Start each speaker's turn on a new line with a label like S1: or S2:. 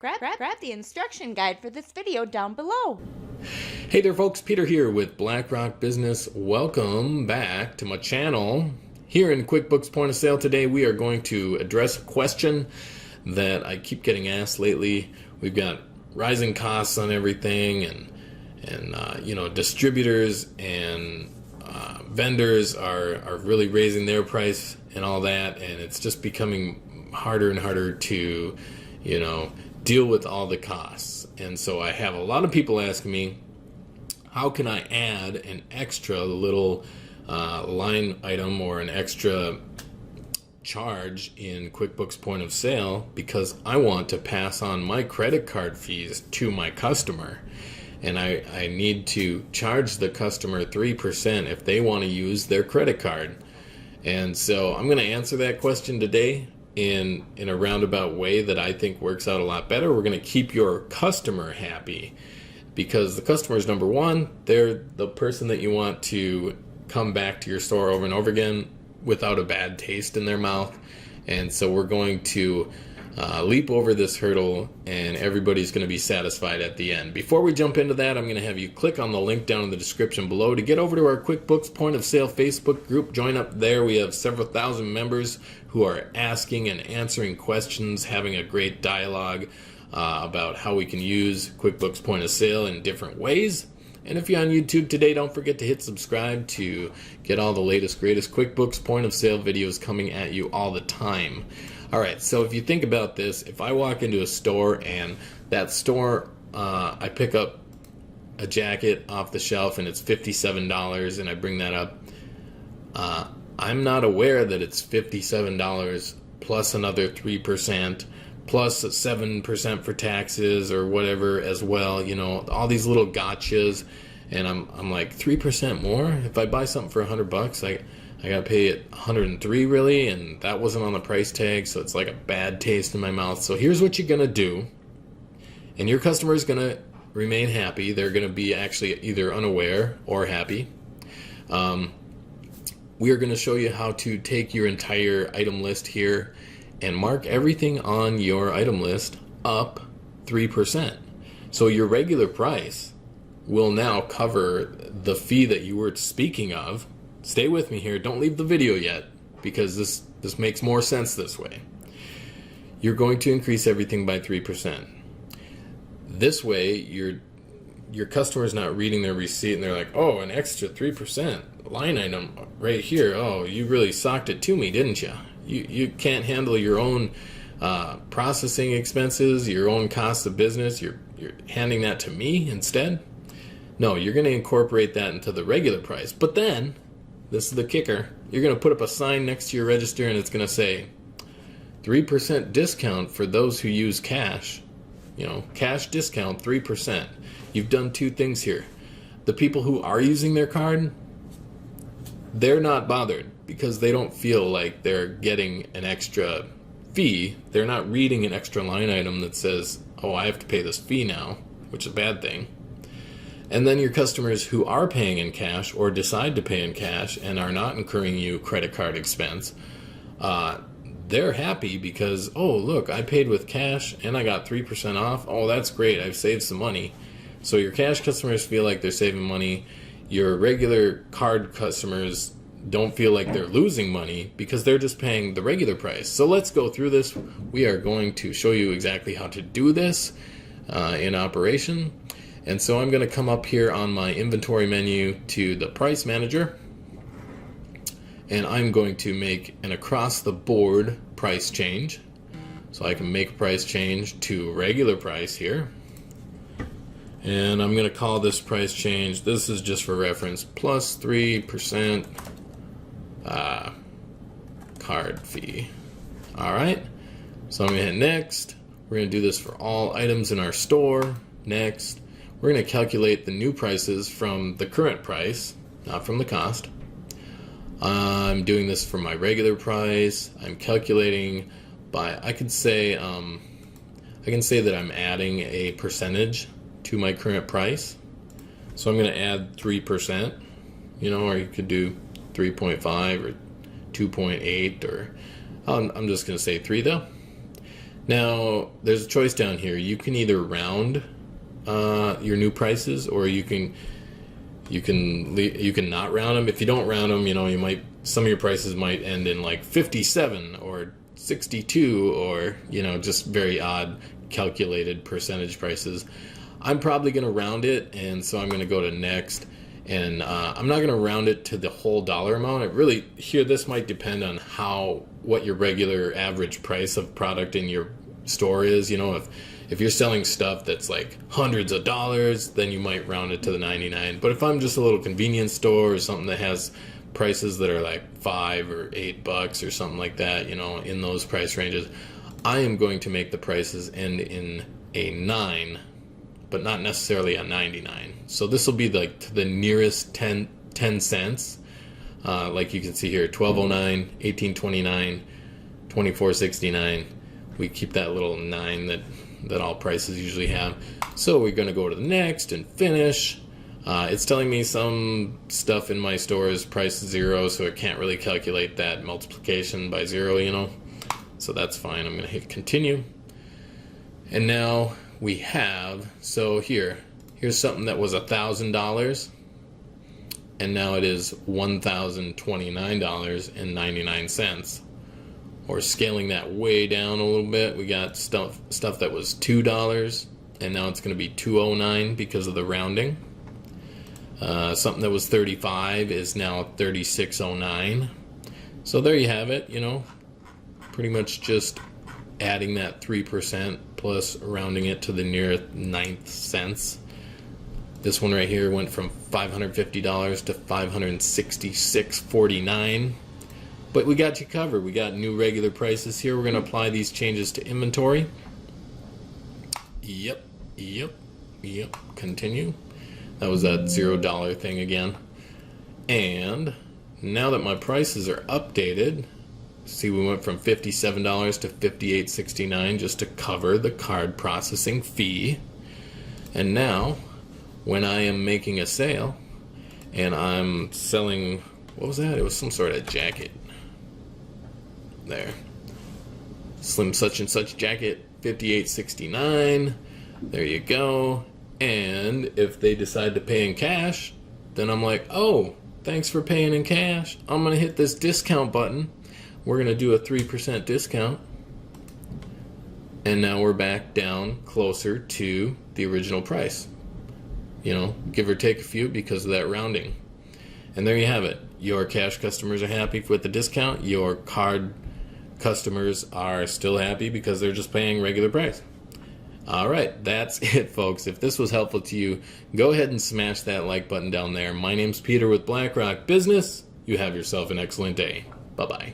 S1: Grab the instruction guide for this video down below.
S2: Hey there folks, Peter here with BlackRock Business. Welcome back to my channel. Here in QuickBooks Point of Sale today, we are going to address a question that I keep getting asked lately. We've got rising costs on everything, and you know, distributors and vendors are really raising their price and all that, and it's just becoming harder and harder to, you know, deal with all the costs. And so I have a lot of people asking me, how can I add an extra little line item or an extra charge in QuickBooks Point of Sale because I want to pass on my credit card fees to my customer, and I need to charge the customer 3% if they want to use their credit card. And so I'm going to answer that question today in a roundabout way that I think works out a lot better. We're going to keep your customer happy, because the customer is number one. They're the person that you want to come back to your store over and over again without a bad taste in their mouth. And so we're going to leap over this hurdle, and everybody's going to be satisfied at the end. Before we jump into that, I'm going to have you click on the link down in the description below to get over to our QuickBooks Point of Sale Facebook group. Join up there. We have several thousand members who are asking and answering questions, having a great dialogue about how we can use QuickBooks Point of Sale in different ways. And if you're on YouTube today, don't forget to hit subscribe to get all the latest, greatest QuickBooks Point of Sale videos coming at you all the time. Alright, so if you think about this, if I walk into a store and that store, I pick up a jacket off the shelf and it's $57 and I bring that up, I'm not aware that it's $57 plus another 3%, plus 7% for taxes or whatever as well, you know, all these little gotchas. And I'm like, 3% more? If I buy something for $100, I gotta pay it $103 really, and that wasn't on the price tag, so it's like a bad taste in my mouth. So here's what you're gonna do, and your customer is gonna remain happy. They're gonna be actually either unaware or happy. We are gonna show you how to take your entire item list here and mark everything on your item list up 3%. So your regular price will now cover the fee that you were speaking of. Stay with me here, don't leave the video yet, because this makes more sense this way. You're going to increase everything by 3%. This way, your customer's not reading their receipt and they're like, oh, an extra 3% line item right here. Oh, you really socked it to me, didn't you? You can't handle your own processing expenses, your own cost of business. You're handing that to me instead? No, you're going to incorporate that into the regular price. But then, this is the kicker, you're going to put up a sign next to your register and it's going to say 3% discount for those who use cash. You know, cash discount 3%. You've done two things here. The people who are using their card, they're not bothered because they don't feel like they're getting an extra fee. They're not reading an extra line item that says, oh, I have to pay this fee now, which is a bad thing. And then your customers who are paying in cash or decide to pay in cash and are not incurring you credit card expense, they're happy because, oh, look, I paid with cash and I got 3% off. Oh, that's great. I've saved some money. So your cash customers feel like they're saving money. Your regular card customers don't feel like they're losing money because they're just paying the regular price. So let's go through this. We are going to show you exactly how to do this in operation. And so I'm going to come up here on my inventory menu to the price manager, and I'm going to make an across the board price change. So I can make a price change to regular price here, and I'm going to call this price change, this is just for reference, plus 3% card fee. Alright, so I'm going to hit next. We're going to do this for all items in our store. Next. We're going to calculate the new prices from the current price, not from the cost. I'm doing this for my regular price. I'm calculating by, I can say that I'm adding a percentage to my current price. So I'm going to add 3%, you know, or you could do 3.5 or 2.8, or I'm just going to say 3 though. Now, there's a choice down here. You can either round your new prices, or you can not round them. If you don't round them, some of your prices might end in like 57 or 62, or just very odd calculated percentage prices. I'm probably going to round it, and so I'm going to go to next, and I'm not going to round it to the whole dollar amount. This might depend on what your regular average price of product in your store is. If you're selling stuff that's like hundreds of dollars, then you might round it to the 99. But if I'm just a little convenience store or something that has prices that are like $5 or $8 or something like that, in those price ranges, I am going to make the prices end in a 9, but not necessarily a 99. So this will be like to the nearest 10 cents. Like you can see here, $12.09, $18.29, $24.69. We keep that little 9 that all prices usually have. So we're going to go to the next and finish. It's telling me some stuff in my store is price 0, so it can't really calculate that multiplication by 0, So that's fine. I'm going to hit continue. And now we have, so here's something that was $1,000, and now it is $1,029.99. Or scaling that way down a little bit, we got stuff that was $2, and now it's going to be $2.09 because of the rounding. Something that was $35 is now $36.09. So there you have it. Pretty much just adding that 3% plus rounding it to the nearest 9th cents. This one right here went from $550 to $566.49. But we got you covered. We got new regular prices here. We're going to apply these changes to inventory. Yep. Continue. That was that $0 thing again. And now that my prices are updated, see, we went from $57 to $58.69 just to cover the card processing fee. And now, when I am making a sale and I'm selling, what was that? It was some sort of jacket. There. Slim such and such jacket, $58.69. There you go. And if they decide to pay in cash, then I'm like, oh, thanks for paying in cash. I'm going to hit this discount button. We're going to do a 3% discount. And now we're back down closer to the original price. Give or take a few because of that rounding. And there you have it. Your cash customers are happy with the discount. Your card customers are still happy because they're just paying regular price. All right, that's it, folks. If this was helpful to you, go ahead and smash that like button down there. My name's Peter with BlackRock Business. You have yourself an excellent day. Bye-bye.